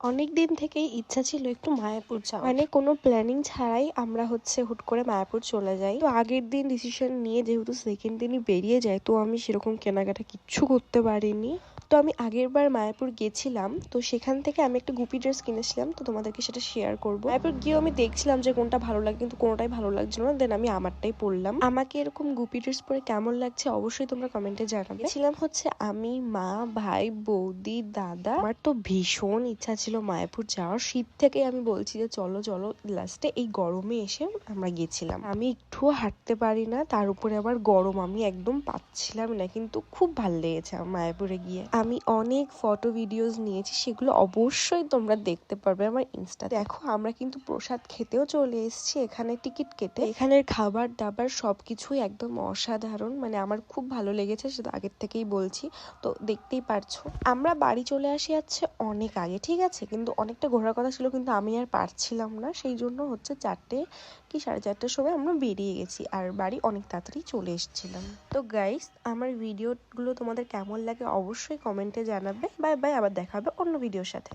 অনেকদিন থেকেই ইচ্ছা ছিল একটু মায়াপুর যাওয়ার, মানে কোনো প্ল্যানিং ছাড়াই আমরা হুট করে মায়াপুর চলে যাই। তো আগের দিন ডিসিশন নিয়ে যেহেতু সেকেন্ড দিনই বেরিয়ে যায়, তো আমি সেরকম কেনাকাটা কিচ্ছু করতে পারিনি। তো আমি আগের বার মায়াপুর গেছিলাম, তো সেখান থেকে আমি একটা গুপি ড্রেস কিনেছিলাম, তো তোমাদেরকে সেটা শেয়ার করবো। মায়াপুর গিয়েও আমি দেখছিলাম যে কোনটা ভালো লাগে, কিন্তু কোনোটাই ভালো লাগছিল না। দেন আমি আমারটাই পরলাম। আমাকে এরকম গুপি ড্রেস পরে কেমন লাগছে অবশ্যই তোমরা কমেন্টে জানাবে। ছিলাম হচ্ছে আমি, মা, ভাই, বৌদি, দাদা। আমার তো ভীষণ ইচ্ছা ছিল মায়াপুর যাওয়ার, শীত থেকে আমি বলছি যে চলো চলো, লাস্টে এই গরমে এসে আমরা গেছিলাম। আমি একটুও হাঁটতে পারি না, তার উপরে আবার গরম, আমি একদম পাচ্ছিলাম না, কিন্তু খুব ভালো লেগেছে মায়াপুরে গিয়ে। আমি অনেক ফটো ভিডিওস নিয়েছি, সেগুলো অবশ্যই তোমরা দেখতে পারবে আমার ইনস্টা। দেখো আমরা কিন্তু প্রসাদ খেতেও চলে এসেছি এখানে টিকিট কেটে। এখানের খাবার দাবার সবকিছুই একদম অসাধারণ, মানে আমার খুব ভালো লেগেছে, সেটা আগের থেকেই বলছি। তো দেখতেই পারছো আমরা বাড়ি চলে আসি যাচ্ছে অনেক আগে, ঠিক আছে, কিন্তু অনেকটা ঘোরার কথা ছিল, কিন্তু আমি আর পারছিলাম না, সেই জন্য হচ্ছে 4টে কি 4:30টার সময় আমরা বেরিয়ে গেছি, আর বাড়ি অনেক তাড়াতাড়ি চলে এসেছিলাম। তো গাইস, আমার ভিডিওগুলো তোমাদের কেমন লাগে অবশ্যই কমেন্টে জানাবে। বাই বাই, আবার দেখা হবে অন্য ভিডিওর সাথে।